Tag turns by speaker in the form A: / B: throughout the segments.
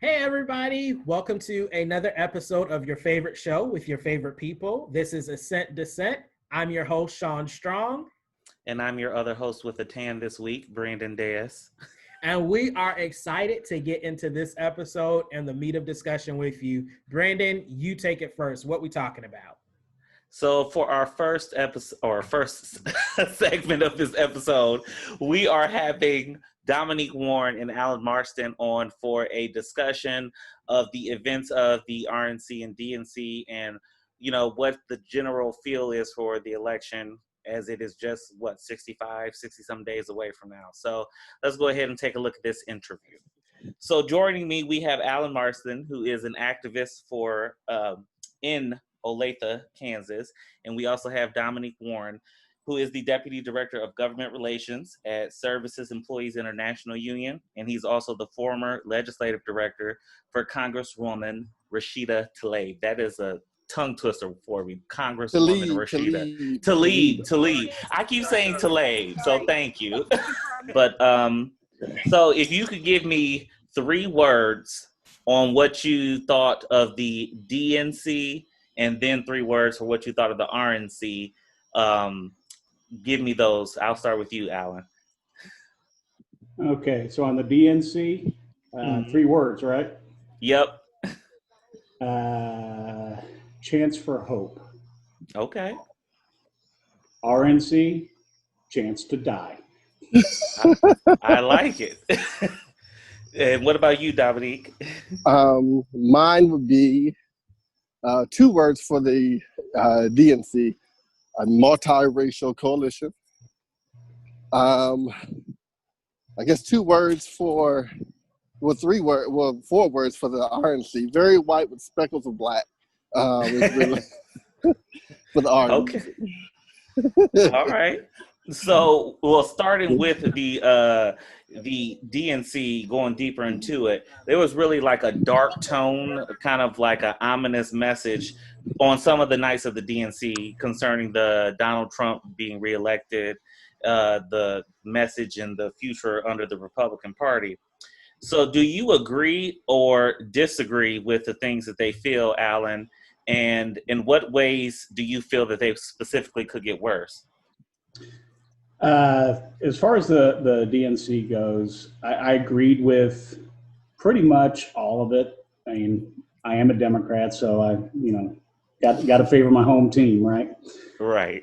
A: Hey everybody, welcome to another episode of your favorite show with your favorite people. This is Assent, Dissent. I'm your host, Shaun Strong.
B: And I'm your other host with a tan this week, Brandon Diaz.
A: And we are excited to get into this episode and the meat of discussion with you. Brandon, you take it first. What we talking about?
B: So for our first episode, or first segment of this episode, we are having Domonique Warren and Alan Marston on for a discussion of the events of the RNC and DNC and, you know, what the general feel is for the election as it is just, 60 some days away from now. So let's go ahead and take a look at this interview. So joining me, we have Alan Marston, who is an activist for in Olathe, Kansas. And we also have Domonique Warren, who is the Deputy Director of Government Relations at Services Employees International Union. And he's also the former Legislative Director for Congresswoman Rashida Tlaib. That is a tongue twister for me. Congresswoman Rashida. Tlaib. I keep saying Tlaib, so thank you. But so if you could give me 3 words on what you thought of the DNC, and then 3 words for what you thought of the RNC. Give me those. I'll start with you, Alan.
C: Okay, so on the DNC, 3 words, right?
B: Yep.
C: Chance for hope.
B: Okay.
C: RNC, chance to die.
B: I like it. And what about you, Domonique?
D: Mine would be 2 words for the DNC, a multiracial coalition. I guess 2 words for, 4 words for the RNC. Very white with speckles of black. Really for the RNC.
B: Okay. All right. So, starting with the DNC, going deeper into it, there was really like a dark tone, kind of like an ominous message on some of the nights of the DNC concerning the Donald Trump being reelected, the message and the future under the Republican Party. So do you agree or disagree with the things that they feel, Alan? And in what ways do you feel that they specifically could get worse?
C: As far as the DNC goes, I agreed with pretty much all of it. I mean, I am a Democrat, so I, got to favor my home team, right?
B: Right.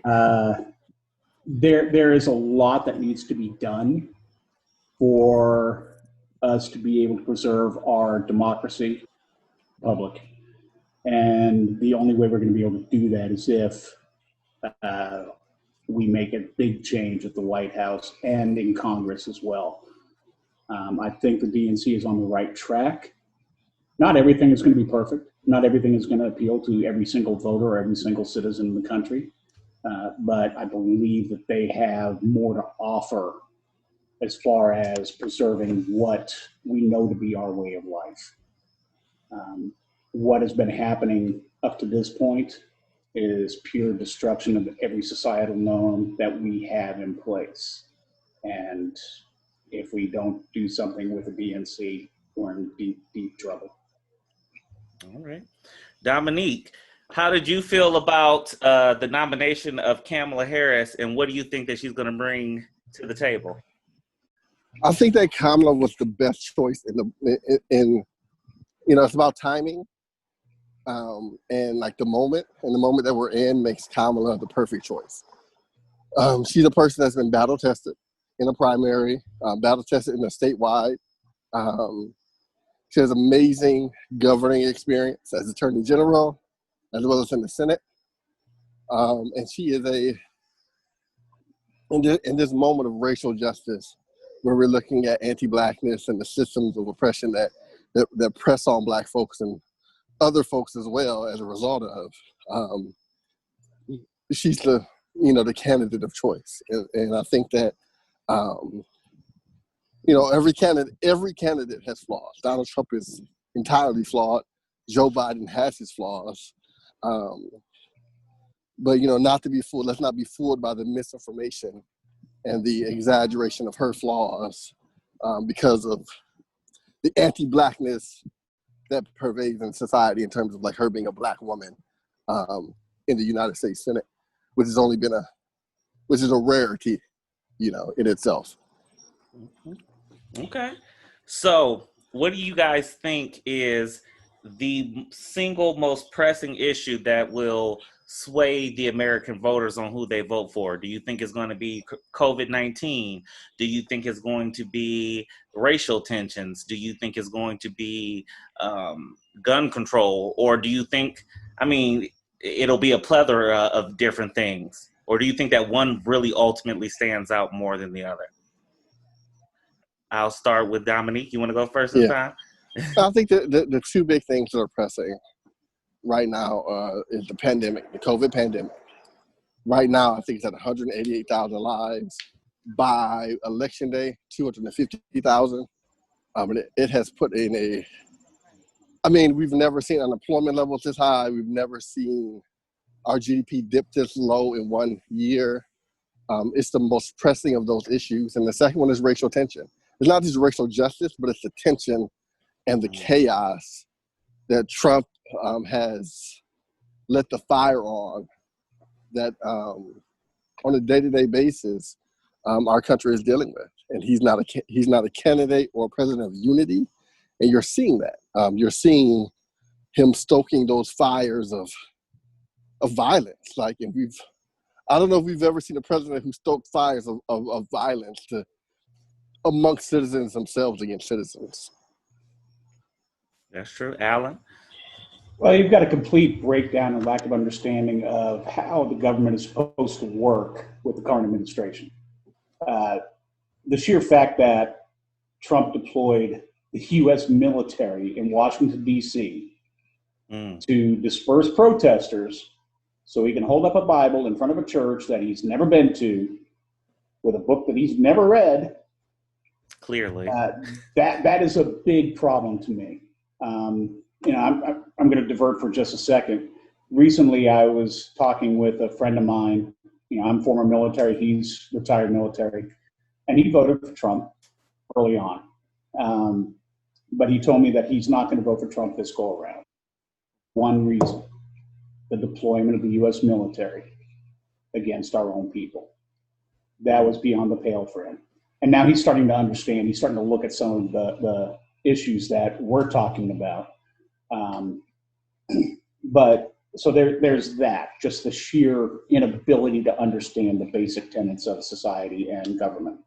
C: There is a lot that needs to be done for us to be able to preserve our democracy, public. And the only way we're going to be able to do that is if we make a big change at the White House and in Congress as well. I think the DNC is on the right track. Not everything is going to be perfect. Not everything is going to appeal to every single voter or every single citizen in the country. But I believe that they have more to offer as far as preserving what we know to be our way of life. What has been happening up to this point is pure destruction of every societal norm that we have in place. And if we don't do something with the DNC, we're in deep, deep trouble.
B: All right. Domonique, how did you feel about the nomination of Kamala Harris, and what do you think that she's going to bring to the table?
D: I think that Kamala was the best choice in it's about timing. And like the moment that we're in makes Kamala the perfect choice. She's a person that's been battle tested in a primary, battle tested in a statewide. She has amazing governing experience as Attorney General, as well as in the Senate. And she is in this moment of racial justice, where we're looking at anti-Blackness and the systems of oppression that press on Black folks and other folks as well as a result of, she's the candidate of choice. And I think that, every candidate has flaws. Donald Trump is entirely flawed. Joe Biden has his flaws. But, not to be fooled, let's not be fooled by the misinformation and the exaggeration of her flaws because of the anti-Blackness that pervades in society in terms of like her being a Black woman in the United States Senate, which is a rarity, in itself.
B: Okay. So, what do you guys think is the single most pressing issue that will sway the American voters on who they vote for? Do you think it's going to be COVID-19? Do you think it's going to be racial tensions? Do you think it's going to be gun control? Or do you think, it'll be a plethora of different things? Or do you think that one really ultimately stands out more than the other? I'll start with Domonique. You want to go first this time?
D: I think the two big things that are pressing right now is the pandemic, the COVID pandemic. Right now, I think it's at 188,000 lives. By election day, 250,000. And it has put in we've never seen unemployment levels this high. We've never seen our GDP dip this low in 1 year. It's the most pressing of those issues. And the second one is racial tension. It's not just racial justice, but it's the tension and the chaos that Trump has lit the fire on that on a day-to-day basis our country is dealing with. And he's not a candidate or president of unity. And you're seeing that. You're seeing him stoking those fires of violence. I don't know if we've ever seen a president who stoked fires of violence amongst citizens themselves against citizens.
B: That's true. Alan?
C: Well, you've got a complete breakdown and lack of understanding of how the government is supposed to work with the current administration. The sheer fact that Trump deployed the U.S. military in Washington, D.C. to disperse protesters so he can hold up a Bible in front of a church that he's never been to with a book that he's never read.
B: Clearly.
C: That is a big problem to me. I'm going to divert for just a second. Recently, I was talking with a friend of mine. I'm former military. He's retired military. And he voted for Trump early on. But he told me that he's not going to vote for Trump this go around. One reason, the deployment of the U.S. military against our own people. That was beyond the pale for him. And now he's starting to understand. He's starting to look at some of the issues that we're talking about. But so there's that, just the sheer inability to understand the basic tenets of society and government.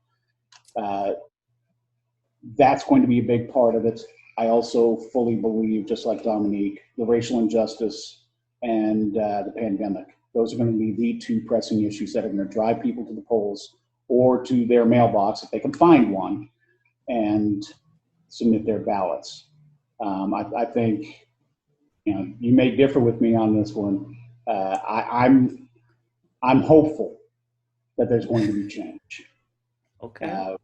C: That's going to be a big part of it. I also fully believe, just like Domonique, the racial injustice and the pandemic. Those are going to be the two pressing issues that are going to drive people to the polls or to their mailbox, if they can find one, and submit their ballots. I think, you may differ with me on this one. I'm hopeful that there's going to be change.
B: Okay.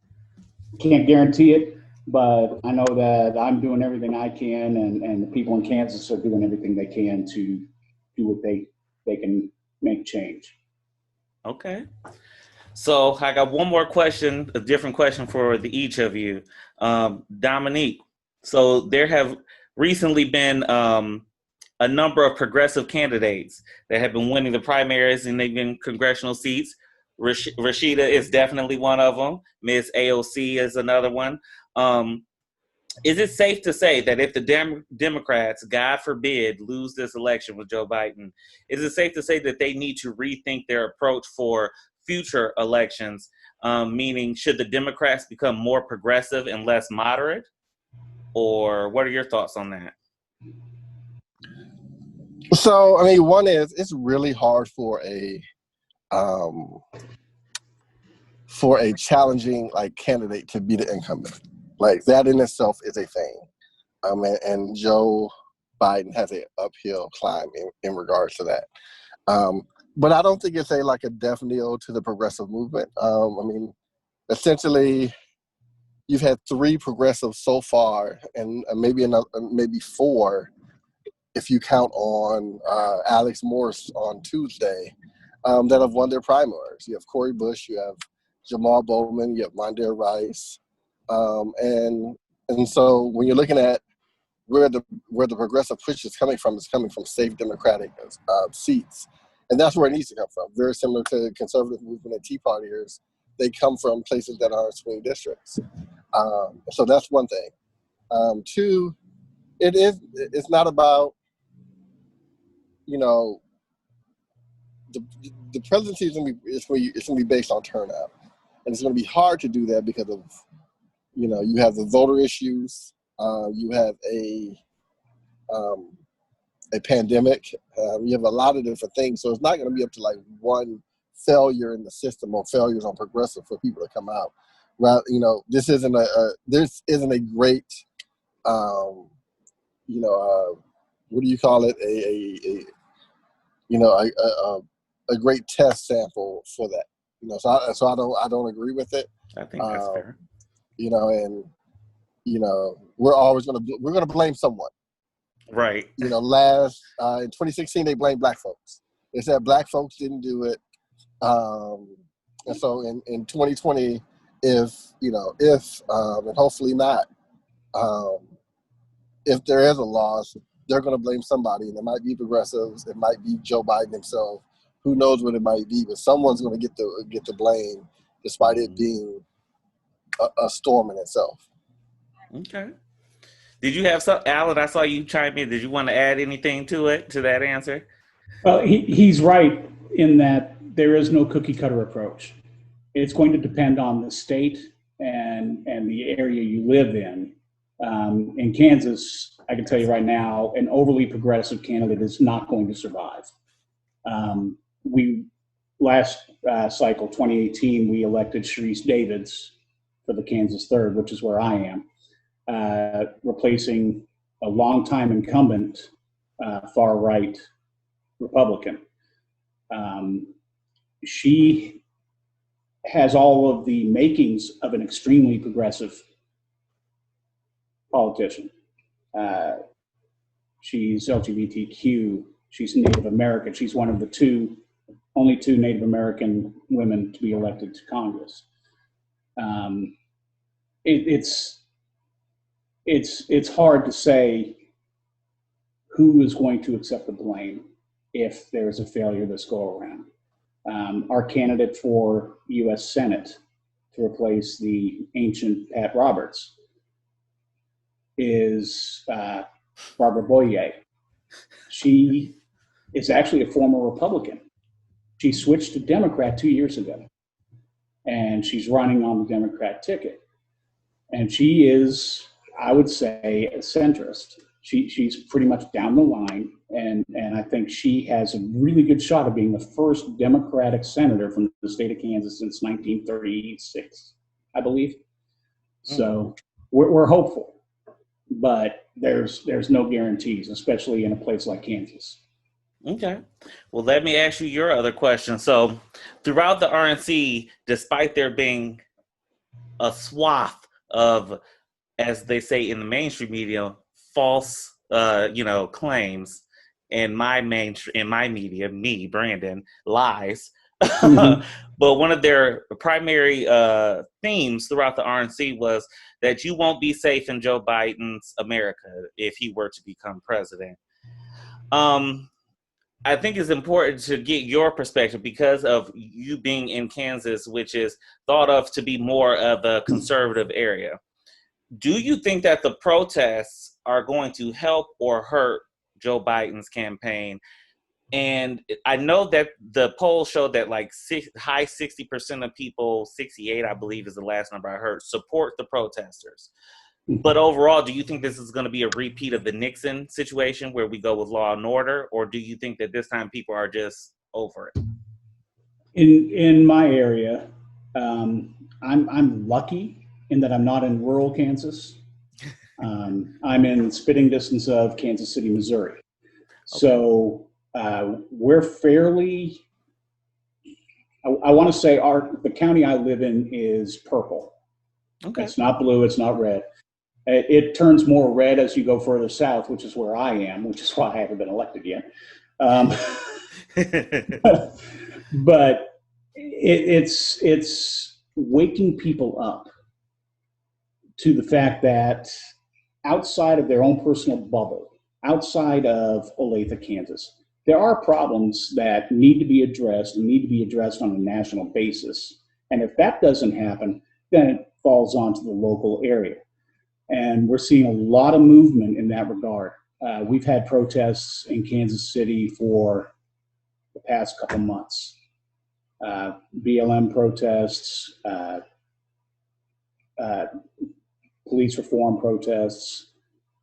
C: Can't guarantee it, but I know that I'm doing everything I can, and the people in Kansas are doing everything they can to do what they can make change.
B: Okay. So I got one more question, a different question for each of you. Domonique, so there have recently been a number of progressive candidates that have been winning the primaries and they've been congressional seats. Rashida is definitely one of them. Ms. AOC is another one. Is it safe to say that if the Democrats, God forbid, lose this election with Joe Biden, is it safe to say that they need to rethink their approach for future elections? Meaning, should the Democrats become more progressive and less moderate? Or what are your thoughts on that?
D: So, one is, it's really hard for a challenging candidate to be the incumbent. That in itself is a thing. And Joe Biden has an uphill climb in regards to that. But I don't think it's a death knell to the progressive movement. Essentially, you've had 3 progressives so far, and maybe 4 if you count on Alex Morse on Tuesday, that have won their primaries. You have Cori Bush, you have Jamal Bowman, you have Mondale Rice. And so when you're looking at where the progressive push is coming from safe Democratic seats, and that's where it needs to come from. Very similar to conservative movement and Tea Partiers, they come from places that are swing districts. So that's one thing. Two, it's not about, you know, the presidency is going to be based on turnout, and it's going to be hard to do that because of, you know, you have the voter issues, you have a pandemic, you have a lot of different things, so it's not going to be up to like one failure in the system or failures on progressive for people to come out. Right? You know, this isn't a great, you know, what do you call it? A great test sample for that. You know, so I don't agree with it.
B: I think that's fair.
D: You know, and you know, we're gonna blame someone.
B: Right.
D: You know, in 2016 they blamed black folks. They said black folks didn't do it. And so in 2020, if and hopefully not, if there is a loss, they're going to blame somebody, and it might be progressives, it might be Joe Biden himself. Who knows what it might be, but someone's going to get the blame, despite it being a storm in itself.
B: Okay. Did you have some, Alan? I saw you chime in. Did you want to add anything to that answer?
C: Well, he's right in that there is no cookie cutter approach. It's going to depend on the state and the area you live in. In Kansas, I can tell you right now, an overly progressive candidate is not going to survive. Last cycle, 2018, we elected Sharice Davids for the Kansas 3rd, which is where I am, replacing a longtime incumbent far-right Republican. She has all of the makings of an extremely progressive politician. She's LGBTQ. She's Native American. She's one of the only two Native American women to be elected to Congress. It's hard to say who is going to accept the blame if there's a failure this go around. Our candidate for U.S. Senate to replace the ancient Pat Roberts is Barbara Boyer. She is actually a former Republican. She switched to Democrat 2 years ago, and she's running on the Democrat ticket. And she is, I would say, a centrist. She's pretty much down the line, and I think she has a really good shot of being the first Democratic senator from the state of Kansas since 1936, I believe. So we're hopeful, but there's no guarantees, especially in a place like Kansas.
B: Okay. Well, let me ask you your other question. So throughout the RNC, despite there being a swath of, as they say in the mainstream media, false, claims, in my media, me, Brandon, lies. Mm-hmm. But one of their primary themes throughout the RNC was that you won't be safe in Joe Biden's America if he were to become president. I think it's important to get your perspective because of you being in Kansas, which is thought of to be more of a conservative area. Do you think that the protests are going to help or hurt Joe Biden's campaign? And I know that the polls showed that like high 60% of people, 68, I believe is the last number I heard, support the protesters. But overall, do you think this is going to be a repeat of the Nixon situation where we go with law and order? Or do you think that this time people are just over it?
C: In my area, I'm lucky in that I'm not in rural Kansas. I'm in spitting distance of Kansas City, Missouri. Okay. So we're fairly, I want to say the county I live in is purple. Okay. It's not blue, it's not red. It turns more red as you go further south, which is where I am, which is why I haven't been elected yet. But it's waking people up to the fact that outside of their own personal bubble, outside of Olathe, Kansas. There are problems that need to be addressed and need to be addressed on a national basis. And if that doesn't happen, then it falls onto the local area. And we're seeing a lot of movement in that regard. We've had protests in Kansas City for the past couple months. BLM protests, police reform protests.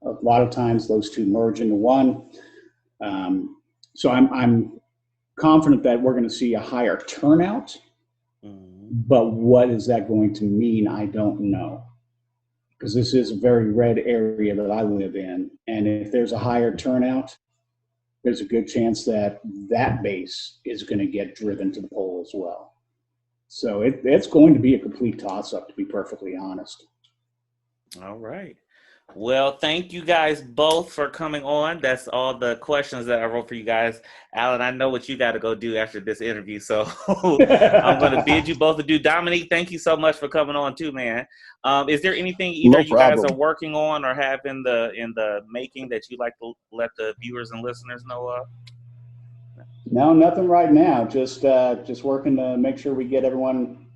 C: A lot of times those two merge into one. So I'm confident that we're going to see a higher turnout, but what is that going to mean? I don't know. Because this is a very red area that I live in. And if there's a higher turnout, there's a good chance that that base is going to get driven to the poll as well. So it's going to be a complete toss-up, to be perfectly honest.
B: All right. Well, thank you guys both for coming on. That's all the questions that I wrote for you guys. Alan, I know what you got to go do after this interview, so I'm going to bid you both adieu. Domonique, thank you so much for coming on too, man. Is there anything either you guys are working on or have in the making that you'd like to let the viewers and listeners know of?
C: No, nothing right now. Just working to make sure we get everyone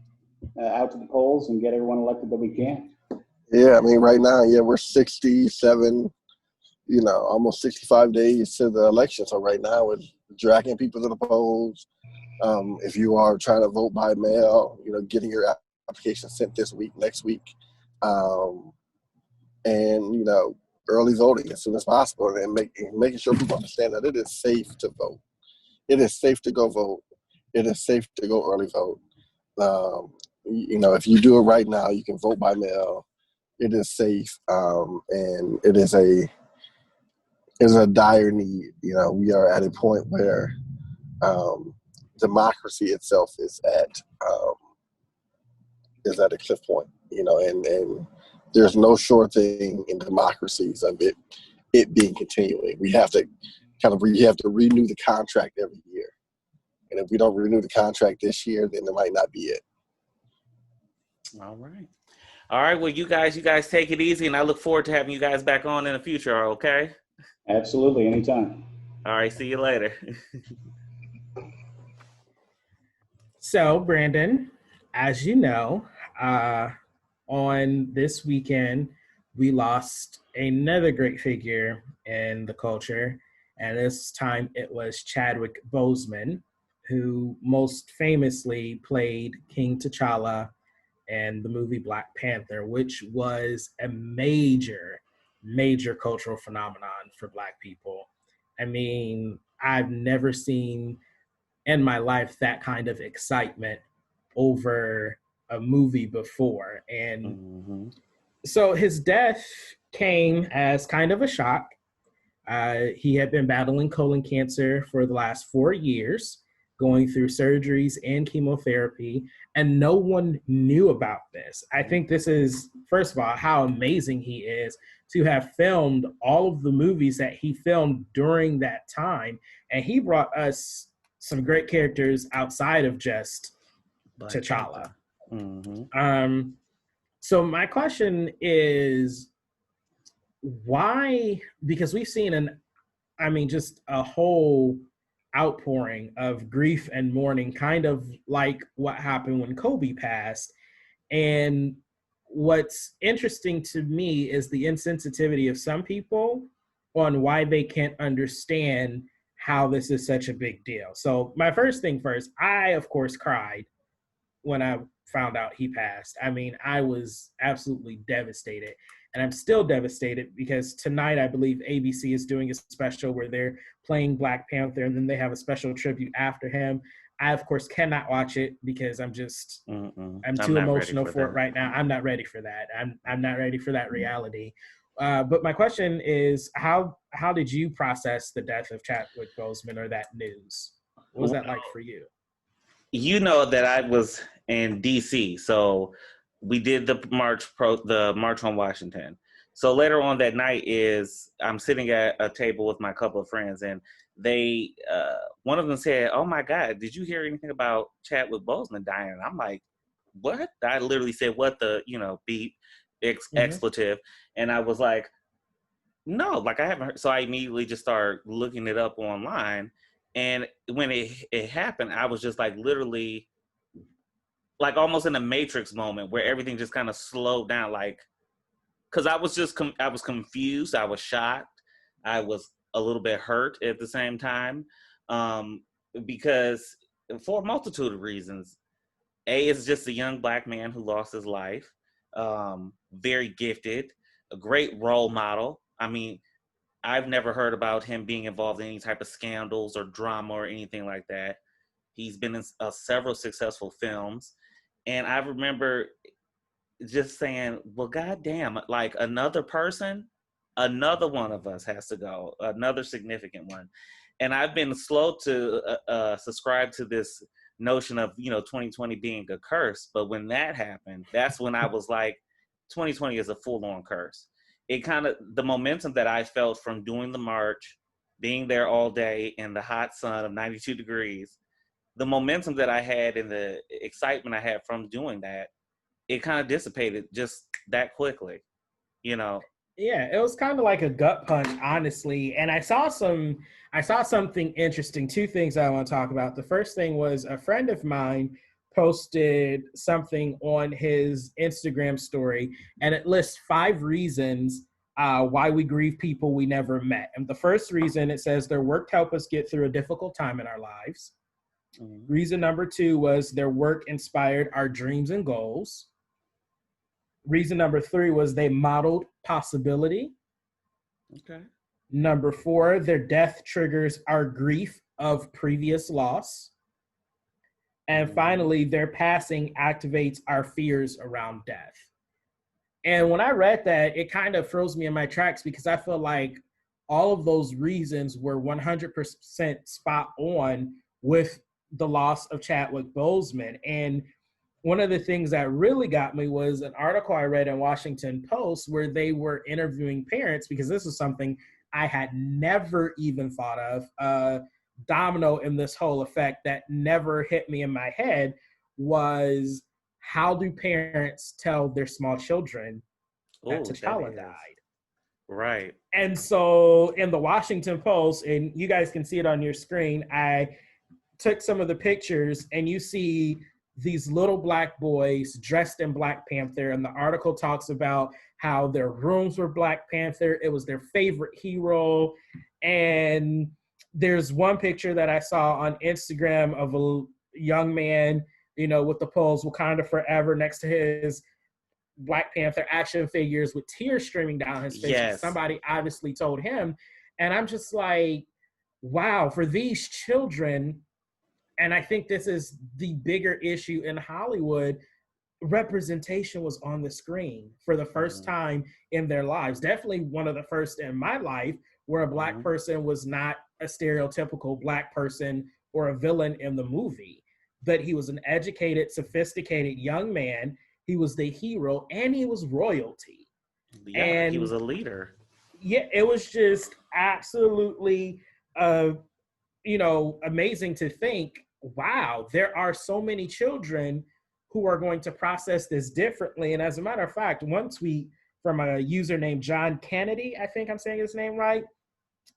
C: out to the polls and get everyone elected that we can.
D: Yeah, I mean, right now, we're 67, almost 65 days to the election. So right now, we're dragging people to the polls. If you are trying to vote by mail, getting your application sent this week, next week, and early voting as soon as possible, and making sure people understand that it is safe to vote. It is safe to go vote. It is safe to go early vote. If you do it right now, you can vote by mail. It is safe, and it is a dire need. We are at a point where democracy itself is at a cliff point. And there's no sure thing in democracies of it being continuing. We have to renew the contract every year, and if we don't renew the contract this year, then it might not be it.
B: All right. All right, well, you guys take it easy, and I look forward to having you guys back on in the future, okay?
C: Absolutely, anytime.
B: All right, see you later.
A: So, Brandon, as you know, on this weekend, we lost another great figure in the culture, and this time it was Chadwick Boseman, who most famously played King T'Challa and the movie Black Panther, which was a major cultural phenomenon for Black people. I mean, I've never seen in my life that kind of excitement over a movie before. And so his death came as kind of a shock. He had been battling colon cancer for the last 4 years, going through surgeries and chemotherapy, and no one knew about this. I think this is, first of all, how amazing he is to have filmed all of the movies that he filmed during that time. And he brought us some great characters outside of just T'Challa. So my question is, why? Because we've seen just a whole outpouring of grief and mourning, kind of like what happened when Kobe passed. And what's interesting to me is the insensitivity of some people on why they can't understand how this is such a big deal. So my first thing first, I of course cried when I found out he passed. I mean, I was absolutely devastated. And I'm still devastated because tonight, I believe ABC is doing a special where they're playing Black Panther, and then they have a special tribute after him. I, of course, cannot watch it because I'm too emotional for it right now. I'm not ready for that. I'm not ready for that reality. But my question is, how did you process the death of Chadwick Boseman or that news? What was that like for you?
B: You know that I was in DC, so we did the march on Washington. So later on that night I'm sitting at a table with my couple of friends, and they one of them said, "Oh my God, did you hear anything about Chadwick Boseman dying?" And I'm like, "What?" I literally said, "What the beep expletive," and I was like, No, like I haven't heard. So I immediately just started looking it up online. And when it happened, I was just like literally like almost in a Matrix moment where everything just kind of slowed down. Like, cause I was just, I was confused. I was shocked. I was a little bit hurt at the same time. Because for a multitude of reasons. A is just a young Black man who lost his life. Very gifted, a great role model. I mean, I've never heard about him being involved in any type of scandals or drama or anything like that. He's been in several successful films. And I remember just saying, well, goddamn, like another person, another one of us has to go, another significant one. And I've been slow to subscribe to this notion of, 2020 being a curse. But when that happened, that's when I was like, 2020 is a full-on curse. It kind of, the momentum that I felt from doing the march, being there all day in the hot sun of 92 degrees, the momentum that I had and the excitement I had from doing that, it kind of dissipated just that quickly,
A: Yeah, it was kind of like a gut punch, honestly. And I saw something interesting. Two things I want to talk about. The first thing was a friend of mine posted something on his Instagram story, and it lists 5 reasons why we grieve people we never met. And the first reason, it says their work helped us get through a difficult time in our lives. Mm-hmm. Reason number 2 was their work inspired our dreams and goals. Reason number 3 was they modeled possibility.
B: Okay.
A: Number 4, their death triggers our grief of previous loss. And finally, their passing activates our fears around death. And when I read that, it kind of froze me in my tracks because I feel like all of those reasons were 100% spot on with the loss of Chadwick Boseman. And one of the things that really got me was an article I read in Washington Post where they were interviewing parents, because this is something I had never even thought of. Domino in this whole effect that never hit me in my head was, how do parents tell their small children that T'Challa died?
B: Right.
A: And so in the Washington Post, and you guys can see it on your screen, I took some of the pictures and you see these little Black boys dressed in Black Panther. And the article talks about how their rooms were Black Panther. It was their favorite hero. And there's one picture that I saw on Instagram of a young man, with the poles Wakanda Forever next to his Black Panther action figures with tears streaming down his face.
B: Yes.
A: Somebody obviously told him. And I'm just like, wow, for these children, and I think this is the bigger issue in Hollywood, representation was on the screen for the first time in their lives. Definitely one of the first in my life where a Black person was not a stereotypical Black person or a villain in the movie, but he was an educated, sophisticated young man. He was the hero and he was royalty.
B: Yeah, and he was a leader.
A: Yeah, it was just absolutely, amazing to think, wow, there are so many children who are going to process this differently. And as a matter of fact, one tweet from a user named John Kennedy, I think I'm saying his name right,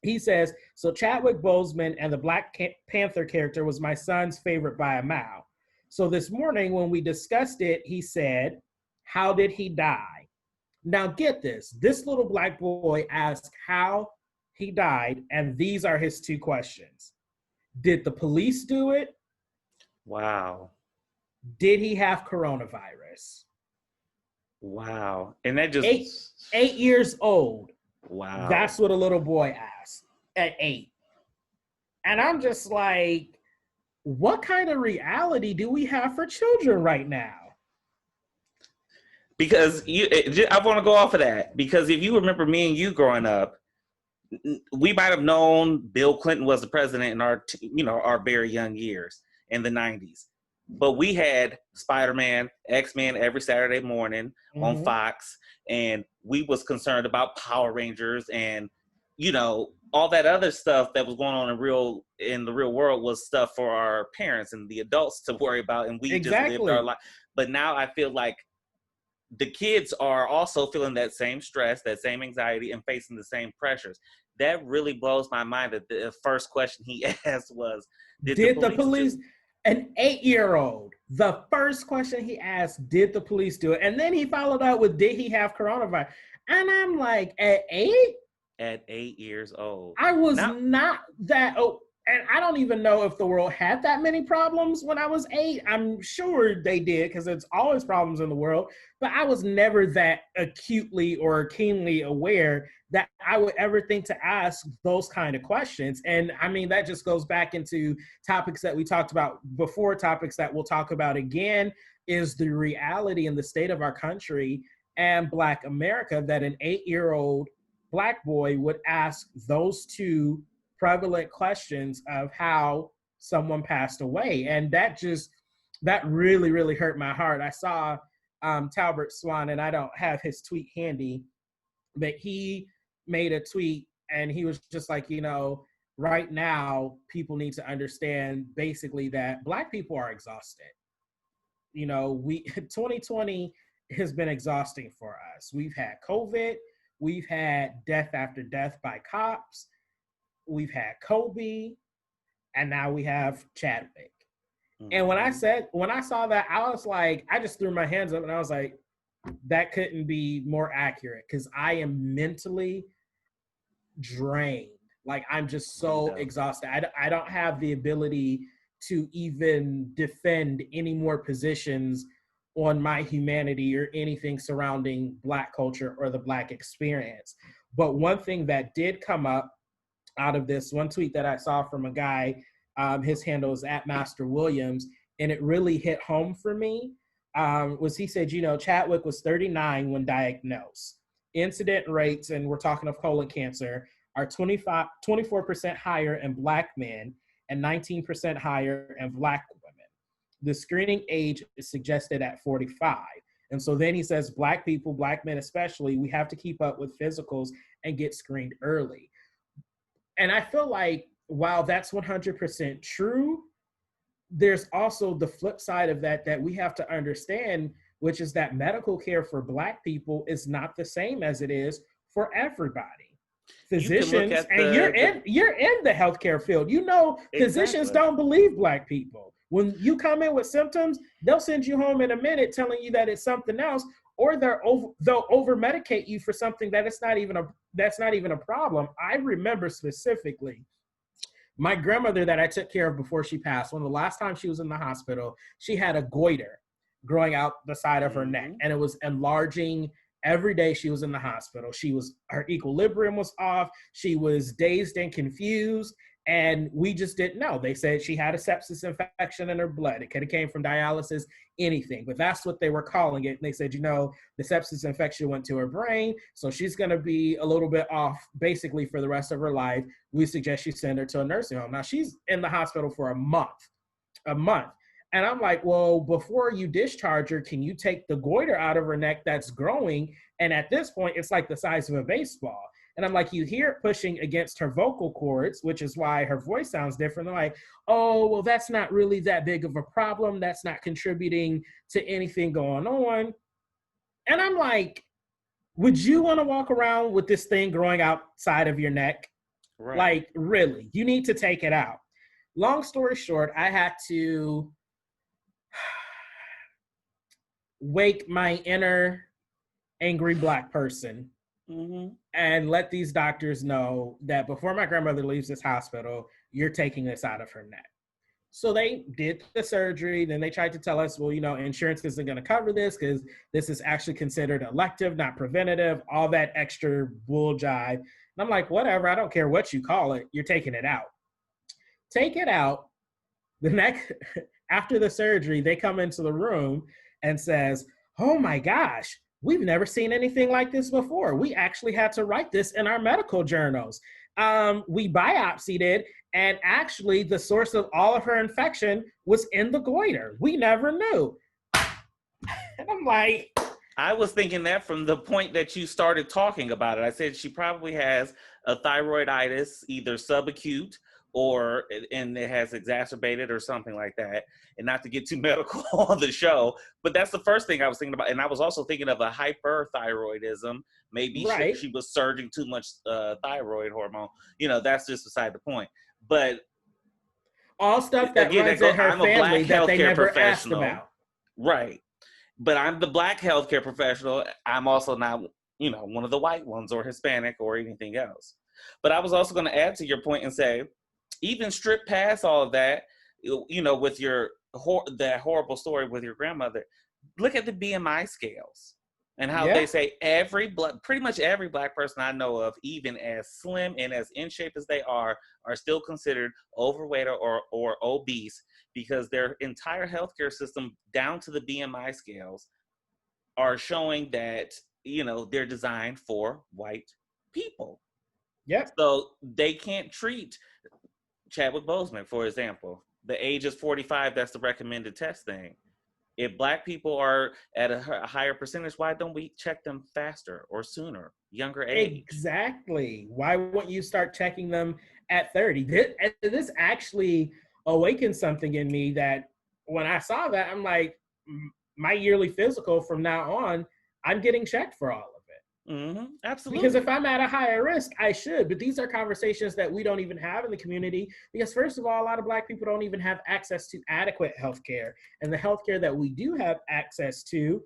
A: he says, so Chadwick Boseman and the Black Panther character was my son's favorite by a mile. So this morning when we discussed it, he said, how did he die? Now get this, this little Black boy asked how he died, and these are his 2 questions. Did the police do it?
B: Wow.
A: Did he have coronavirus?
B: Wow. And that just...
A: 8 years old.
B: Wow.
A: That's what a little boy asked at 8. And I'm just like, what kind of reality do we have for children right now?
B: Because I want to go off of that. Because if you remember me and you growing up, we might have known Bill Clinton was the president in our very young years in the 90s. But we had Spider-Man, X-Men every Saturday morning on Fox, and we was concerned about Power Rangers and, all that other stuff that was going on in the real world was stuff for our parents and the adults to worry about, and we just lived our life. But now I feel like the kids are also feeling that same stress, that same anxiety, and facing the same pressures. That really blows my mind that the first question he asked was, did the police
A: an 8-year-old, the first question he asked, did the police do it? And then he followed up with, did he have coronavirus? And I'm like, at 8?
B: At 8 years old.
A: I was not that old. And I don't even know if the world had that many problems when I was 8. I'm sure they did, because there's always problems in the world. But I was never that acutely or keenly aware that I would ever think to ask those kind of questions. And I mean, that just goes back into topics that we talked about before, topics that we'll talk about again, is the reality in the state of our country and Black America that an 8-year-old Black boy would ask those two prevalent questions of how someone passed away. And that really, really hurt my heart. I saw Talbert Swan, and I don't have his tweet handy, but he made a tweet and he was just like, right now people need to understand basically that Black people are exhausted. 2020 has been exhausting for us. We've had COVID, we've had death after death by cops, we've had Kobe, and now we have Chadwick. Mm-hmm. And when I saw that, I was like, I just threw my hands up and I was like, that couldn't be more accurate, because I am mentally drained. Like, I'm just so exhausted. I don't have the ability to even defend any more positions on my humanity or anything surrounding Black culture or the Black experience. But one thing that did come up out of this, one tweet that I saw from a guy, his handle is @MasterWilliams, and it really hit home for me, was he said, Chadwick was 39 when diagnosed. Incident rates, and we're talking of colon cancer, are 24% higher in Black men and 19% higher in Black women. The screening age is suggested at 45. And so then he says, Black people, Black men especially, we have to keep up with physicals and get screened early. And I feel like while that's 100% true, there's also the flip side of that we have to understand, which is that medical care for Black people is not the same as it is for everybody. Physicians, and you're in the healthcare field. Physicians don't believe Black people. When you come in with symptoms, they'll send you home in a minute telling you that it's something else, or they'll over-medicate you for something that's not even a problem. I remember specifically my grandmother that I took care of before she passed. One of the last times she was in the hospital, she had a goiter growing out the side of her neck, and it was enlarging every day she was in the hospital. Her equilibrium was off. She was dazed and confused, and we just didn't know. They said she had a sepsis infection in her blood. It could have came from dialysis, anything, but that's what they were calling it. And they said, the sepsis infection went to her brain, so she's going to be a little bit off basically for the rest of her life. We suggest you send her to a nursing home. Now she's in the hospital for a month. And I'm like, well, before you discharge her, can you take the goiter out of her neck that's growing? And at this point, it's like the size of a baseball. And I'm like, you hear it pushing against her vocal cords, which is why her voice sounds different. They're like, oh, well, that's not really that big of a problem. That's not contributing to anything going on. And I'm like, would you want to walk around with this thing growing outside of your neck? Right. Like, really, you need to take it out. Long story short, I had to wake my inner angry Black person and let these doctors know that before my grandmother leaves this hospital, you're taking this out of her neck. So they did the surgery. Then they tried to tell us, well, insurance isn't going to cover this because this is actually considered elective, not preventative, all that extra bull jive. And I'm like, whatever, I don't care what you call it, you're taking it out. Take it out. The next, after the surgery, they come into the room and says, oh my gosh, we've never seen anything like this before. We actually had to write this in our medical journals. We biopsied it, and actually the source of all of her infection was in the goiter. We never knew. And I'm like,
B: I was thinking that from the point that you started talking about it. I said she probably has a thyroiditis, either subacute and it has exacerbated or something like that. And not to get too medical on the show, but that's the first thing I was thinking about. And I was also thinking of a hyperthyroidism. Maybe
A: Right.
B: she was surging too much thyroid hormone. That's just beside the point. But
A: all stuff that
B: again,
A: runs in her
B: I'm a black
A: family that they
B: healthcare
A: never asked
B: professional.
A: about.
B: Right. But I'm the black healthcare professional. I'm also not, one of the white ones or Hispanic or anything else. But I was also going to add to your point and say, even strip past all of that, with that horrible story with your grandmother, look at the BMI scales and how they say pretty much every black person I know of, even as slim and as in shape as they are still considered overweight or obese, because their entire healthcare system down to the BMI scales are showing that, they're designed for white people.
A: Yep.
B: So they can't treat Chadwick Boseman, for example. The age is 45, that's the recommended testing. If black people are at a higher percentage, why don't we check them faster or sooner, younger age?
A: Exactly. Why wouldn't you start checking them at 30? This actually awakened something in me that when I saw that, I'm like, my yearly physical from now on, I'm getting checked for all of it.
B: Mm-hmm. Absolutely.
A: Because if I'm at a higher risk, I should. But these are conversations that we don't even have in the community because, first of all, a lot of black people don't even have access to adequate health care. And the health care that we do have access to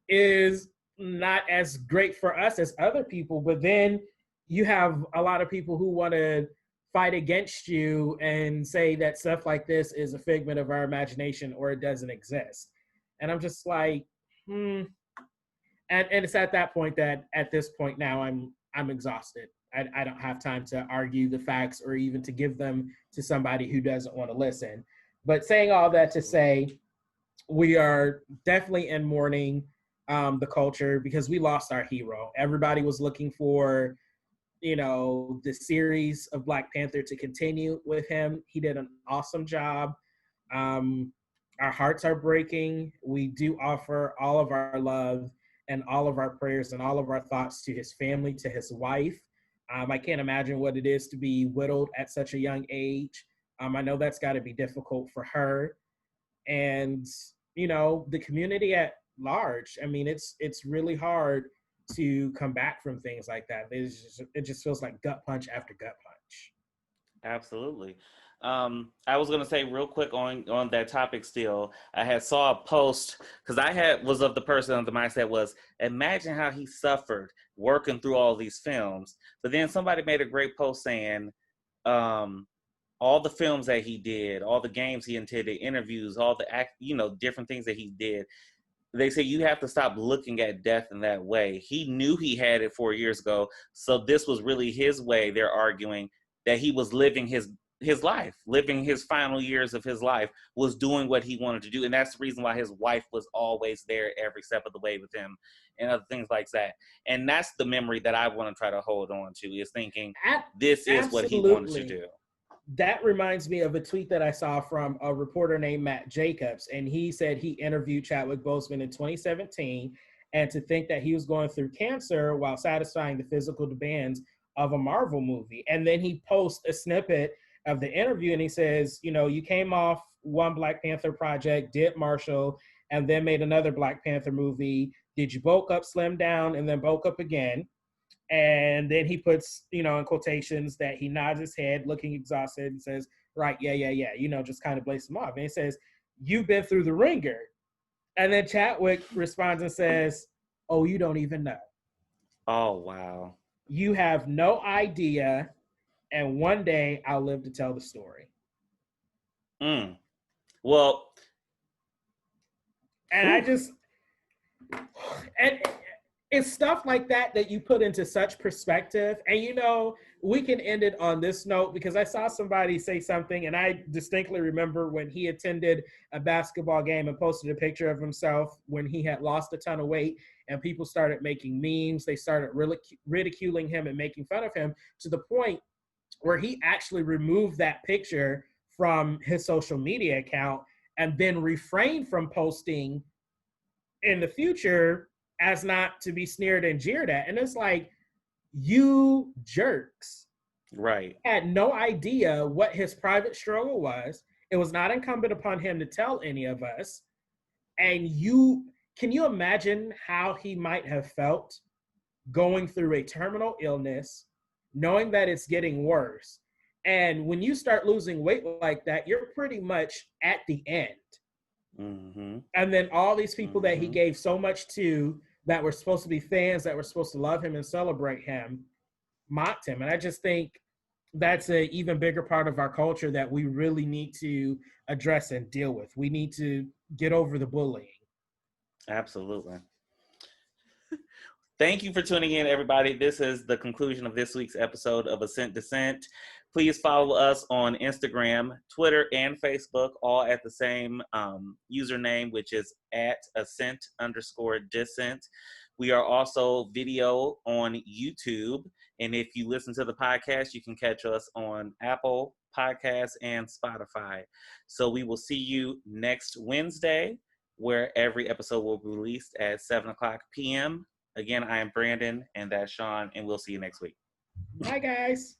A: is not as great for us as other people. But then you have a lot of people who want to fight against you and say that stuff like this is a figment of our imagination or it doesn't exist. And I'm just like, And it's at that point that at this point now I'm exhausted. I don't have time to argue the facts or even to give them to somebody who doesn't want to listen. But saying all that to say, we are definitely in mourning the culture because we lost our hero. Everybody was looking for, the series of Black Panther to continue with him. He did an awesome job. Our hearts are breaking. We do offer all of our love and all of our prayers and all of our thoughts to his family, to his wife. I can't imagine what it is to be widowed at such a young age. I know that's got to be difficult for her. And, the community at large. I mean, it's really hard to come back from things like that. It just feels like gut punch after gut punch.
B: Absolutely. I was gonna say real quick on that topic still, I saw a post because was of the person of the mindset was, imagine how he suffered working through all these films. But then somebody made a great post saying, all the films that he did, all the games he intended, interviews, all the different things that he did. They say you have to stop looking at death in that way. He knew he had it 4 years ago, so this was really his way. They're arguing that he was living his life, living his final years of his life, was doing what he wanted to do. And that's the reason why his wife was always there every step of the way with him and other things like that. And that's the memory that I want to try to hold on to, is thinking this is what he wanted to do.
A: That reminds me of a tweet that I saw from a reporter named Matt Jacobs. And he said he interviewed Chadwick Boseman in 2017. And to think that he was going through cancer while satisfying the physical demands of a Marvel movie. And then he posts a snippet of the interview and he says, you came off one Black Panther project, did Marshall, and then made another Black Panther movie. Did you bulk up, slim down, and then bulk up again? And then he puts, in quotations that he nods his head looking exhausted and says, right, yeah, just kind of blaze him off. And he says, you've been through the ringer. And then Chadwick responds and says, oh, you don't even know.
B: Oh, wow.
A: You have no idea. And one day I'll live to tell the story.
B: Well.
A: And and it's stuff like that you put into such perspective. And, we can end it on this note because I saw somebody say something and I distinctly remember when he attended a basketball game and posted a picture of himself when he had lost a ton of weight and people started making memes. They started ridiculing him and making fun of him to the point where he actually removed that picture from his social media account and then refrained from posting in the future as not to be sneered and jeered at. And it's like, you jerks.
B: Right.
A: Had no idea what his private struggle was. It was not incumbent upon him to tell any of us. And can you imagine how he might have felt going through a terminal illness, knowing that it's getting worse? And when you start losing weight like that, you're pretty much at the end.
B: Mm-hmm.
A: And then all these people that he gave so much to, that were supposed to be fans, that were supposed to love him and celebrate him, mocked him. And I just think that's an even bigger part of our culture that we really need to address and deal with. We need to get over the bullying.
B: Absolutely. Thank you for tuning in, everybody. This is the conclusion of this week's episode of Assent, Dissent. Please follow us on Instagram, Twitter, and Facebook, all at the same username, which is at Assent_Dissent. We are also video on YouTube. And if you listen to the podcast, you can catch us on Apple Podcasts and Spotify. So we will see you next Wednesday, where every episode will be released at 7:00 p.m. Again, I am Brandon, and that's Shaun, and we'll see you next week.
A: Bye, guys.